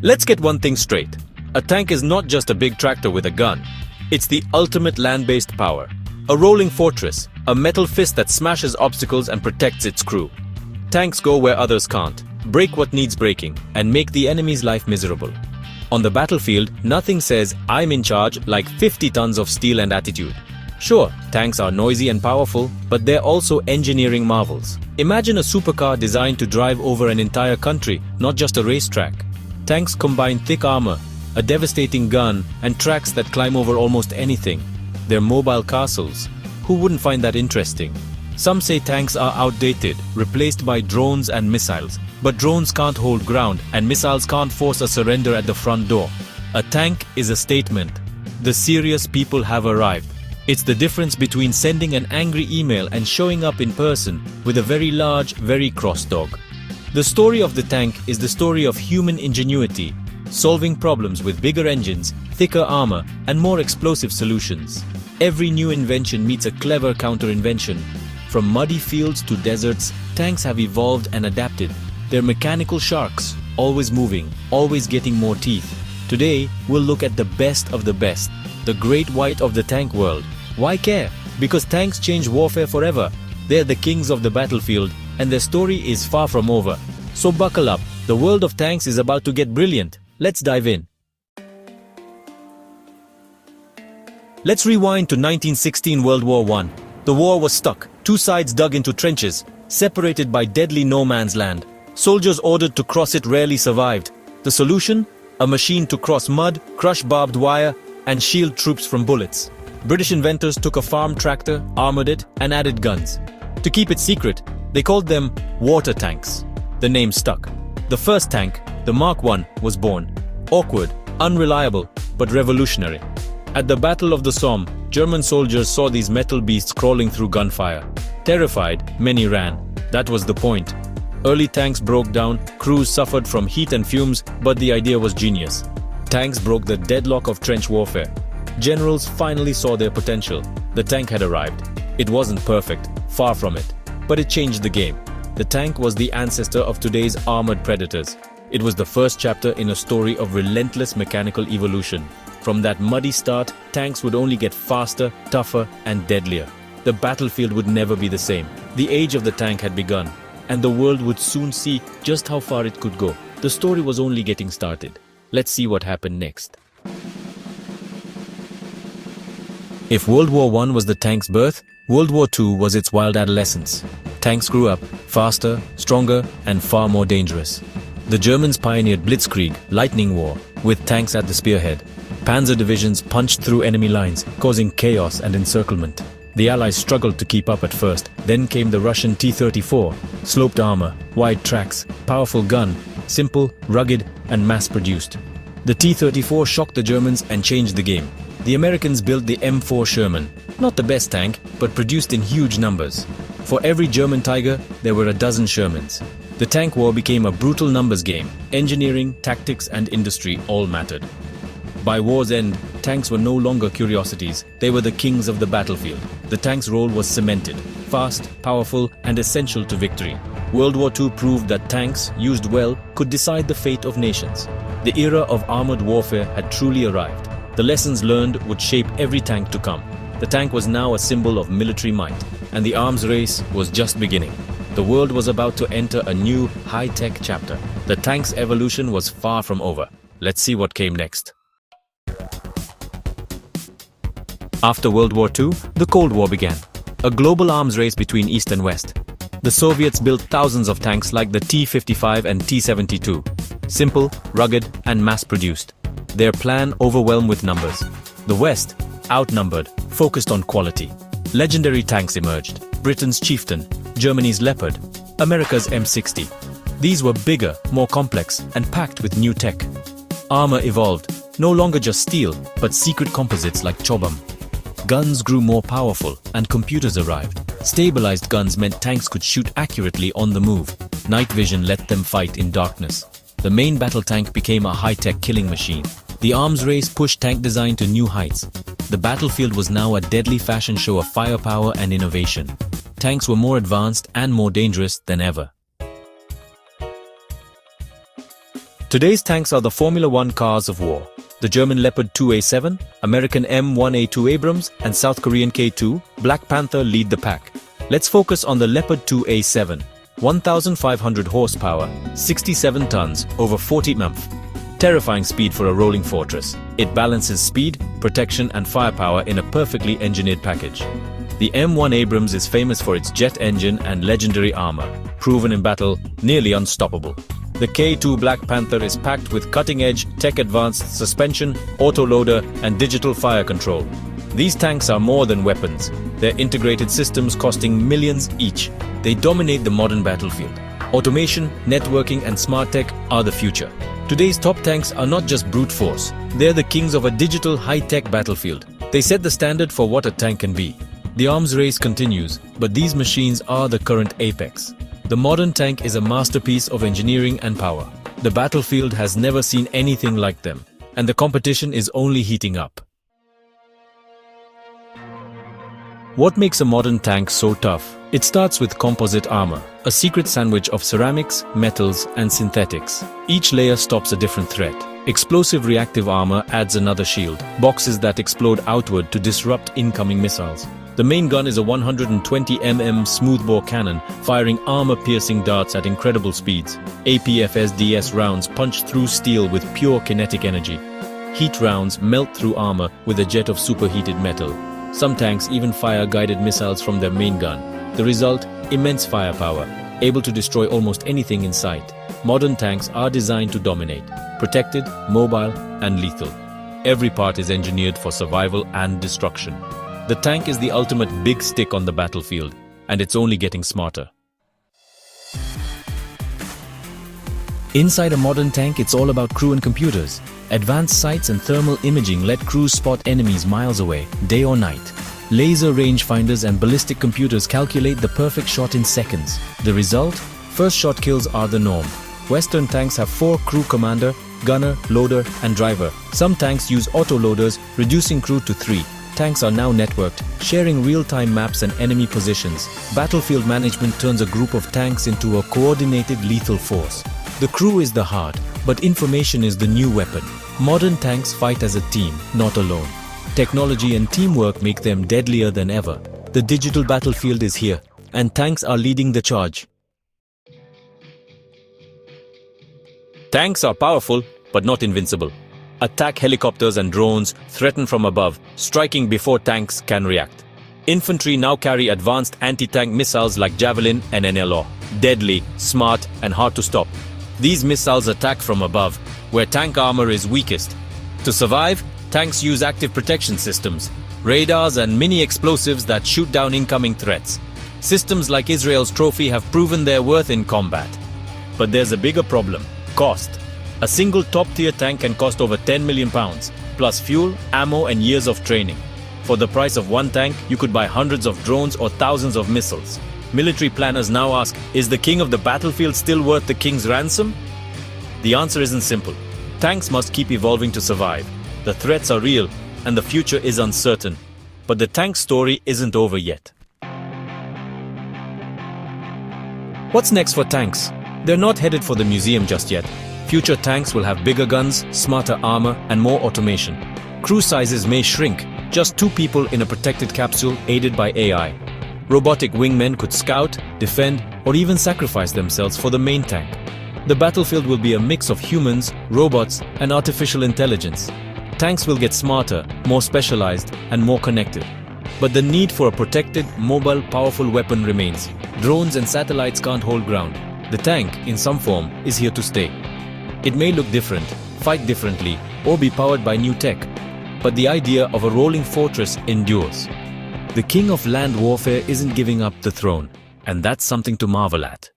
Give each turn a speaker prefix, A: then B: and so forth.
A: Let's get one thing straight. A tank is not just a big tractor with a gun. It's the ultimate land-based power. A rolling fortress, a metal fist that smashes obstacles and protects its crew. Tanks go where others can't, break what needs breaking, and make the enemy's life miserable. On the battlefield, nothing says, "I'm in charge," like 50 tons of steel and attitude. Sure, tanks are noisy and powerful, but they're also engineering marvels. Imagine a supercar designed to drive over an entire country, not just a racetrack. Tanks combine thick armor, a devastating gun, and tracks that climb over almost anything. They're mobile castles. Who wouldn't find that interesting? Some say tanks are outdated, replaced by drones and missiles. But drones can't hold ground, and missiles can't force a surrender at the front door. A tank is a statement. The serious people have arrived. It's the difference between sending an angry email and showing up in person with a very large, very cross dog. The story of the tank is the story of human ingenuity, solving problems with bigger engines, thicker armor, and more explosive solutions. Every new invention meets a clever counter-invention. From muddy fields to deserts, tanks have evolved and adapted. They're mechanical sharks, always moving, always getting more teeth. Today, we'll look at the best of the best, the great white of the tank world. Why care? Because tanks change warfare forever. They're the kings of the battlefield, and their story is far from over. So buckle up, the world of tanks is about to get brilliant. Let's dive in. Let's rewind to 1916 World War I. The war was stuck, two sides dug into trenches, separated by deadly no man's land. Soldiers ordered to cross it rarely survived. The solution? A machine to cross mud, crush barbed wire, and shield troops from bullets. British inventors took a farm tractor, armored it, and added guns. To keep it secret, they called them water tanks. The name stuck. The first tank, the Mark I, was born. Awkward, unreliable, but revolutionary. At the Battle of the Somme, German soldiers saw these metal beasts crawling through gunfire. Terrified, many ran. That was the point. Early tanks broke down, crews suffered from heat and fumes, but the idea was genius. Tanks broke the deadlock of trench warfare. Generals finally saw their potential. The tank had arrived. It wasn't perfect, far from it, but it changed the game. The tank was the ancestor of today's armored predators. It was the first chapter in a story of relentless mechanical evolution. From that muddy start, tanks would only get faster, tougher, and deadlier. The battlefield would never be the same. The age of the tank had begun, and the world would soon see just how far it could go. The story was only getting started. Let's see what happened next. If World War I was the tank's birth, World War II was its wild adolescence. Tanks grew up, faster, stronger, and far more dangerous. The Germans pioneered Blitzkrieg, lightning war, with tanks at the spearhead. Panzer divisions punched through enemy lines, causing chaos and encirclement. The Allies struggled to keep up at first. Then came the Russian T-34, sloped armor, wide tracks, powerful gun, simple, rugged, and mass-produced. The T-34 shocked the Germans and changed the game. The Americans built the M4 Sherman, not the best tank, but produced in huge numbers. For every German Tiger, there were a dozen Shermans. The tank war became a brutal numbers game. Engineering, tactics, and industry all mattered. By war's end, tanks were no longer curiosities. They were the kings of the battlefield. The tank's role was cemented, fast, powerful, and essential to victory. World War II proved that tanks, used well, could decide the fate of nations. The era of armored warfare had truly arrived. The lessons learned would shape every tank to come. The tank was now a symbol of military might, and the arms race was just beginning. The world was about to enter a new, high-tech chapter. The tank's evolution was far from over. Let's see what came next. After World War II, the Cold War began. A global arms race between East and West. The Soviets built thousands of tanks like the T-55 and T-72. Simple, rugged, and mass-produced. Their plan overwhelmed with numbers. The West, outnumbered, focused on quality. Legendary tanks emerged. Britain's Chieftain, Germany's Leopard, America's M60. These were bigger, more complex, and packed with new tech. Armor evolved, no longer just steel, but secret composites like Chobham. Guns grew more powerful, and computers arrived. Stabilized guns meant tanks could shoot accurately on the move. Night vision let them fight in darkness. The main battle tank became a high-tech killing machine. The arms race pushed tank design to new heights. The battlefield was now a deadly fashion show of firepower and innovation. Tanks were more advanced and more dangerous than ever. Today's tanks are the Formula One cars of war. The German Leopard 2A7, American M1A2 Abrams, and South Korean K2, Black Panther lead the pack. Let's focus on the Leopard 2A7. 1,500 horsepower, 67 tons, over 40 mph. Terrifying speed for a rolling fortress. It balances speed, protection, and firepower in a perfectly engineered package. The M1 Abrams is famous for its jet engine and legendary armor, proven in battle, nearly unstoppable. The K2 Black Panther is packed with cutting-edge, tech-advanced suspension, autoloader, and digital fire control. These tanks are more than weapons. They're integrated systems costing millions each. They dominate the modern battlefield. Automation, networking, and smart tech are the future. Today's top tanks are not just brute force. They're the kings of a digital, high-tech battlefield. They set the standard for what a tank can be. The arms race continues, but these machines are the current apex. The modern tank is a masterpiece of engineering and power. The battlefield has never seen anything like them, and the competition is only heating up. What makes a modern tank so tough? It starts with composite armor, a secret sandwich of ceramics, metals, and synthetics. Each layer stops a different threat. Explosive reactive armor adds another shield, boxes that explode outward to disrupt incoming missiles. The main gun is a 120 mm smoothbore cannon, firing armor-piercing darts at incredible speeds. APFSDS rounds punch through steel with pure kinetic energy. Heat rounds melt through armor with a jet of superheated metal. Some tanks even fire guided missiles from their main gun. The result? Immense firepower, able to destroy almost anything in sight. Modern tanks are designed to dominate, protected, mobile, and lethal. Every part is engineered for survival and destruction. The tank is the ultimate big stick on the battlefield, and it's only getting smarter. Inside a modern tank, it's all about crew and computers. Advanced sights and thermal imaging let crews spot enemies miles away, day or night. Laser rangefinders and ballistic computers calculate the perfect shot in seconds. The result? First shot kills are the norm. Western tanks have 4 crew: commander, gunner, loader, and driver. Some tanks use autoloaders, reducing crew to 3. Tanks are now networked, sharing real-time maps and enemy positions. Battlefield management turns a group of tanks into a coordinated lethal force. The crew is the heart, but information is the new weapon. Modern tanks fight as a team, not alone. Technology and teamwork make them deadlier than ever. The digital battlefield is here, and tanks are leading the charge. Tanks are powerful, but not invincible. Attack helicopters and drones threaten from above, striking before tanks can react. Infantry now carry advanced anti-tank missiles like Javelin and NLAW. Deadly, smart, and hard to stop. These missiles attack from above, where tank armor is weakest. To survive, tanks use active protection systems, radars and mini-explosives that shoot down incoming threats. Systems like Israel's Trophy have proven their worth in combat. But there's a bigger problem: cost. A single top-tier tank can cost over £10 million, plus fuel, ammo, and years of training. For the price of one tank, you could buy hundreds of drones or thousands of missiles. Military planners now ask, is the king of the battlefield still worth the king's ransom? The answer isn't simple. Tanks must keep evolving to survive. The threats are real, and the future is uncertain. But the tank story isn't over yet. What's next for tanks? They're not headed for the museum just yet. Future tanks will have bigger guns, smarter armor, and more automation. Crew sizes may shrink, just 2 people in a protected capsule aided by AI. Robotic wingmen could scout, defend, or even sacrifice themselves for the main tank. The battlefield will be a mix of humans, robots, and artificial intelligence. Tanks will get smarter, more specialized, and more connected. But the need for a protected, mobile, powerful weapon remains. Drones and satellites can't hold ground. The tank, in some form, is here to stay. It may look different, fight differently, or be powered by new tech, but the idea of a rolling fortress endures. The king of land warfare isn't giving up the throne, and that's something to marvel at.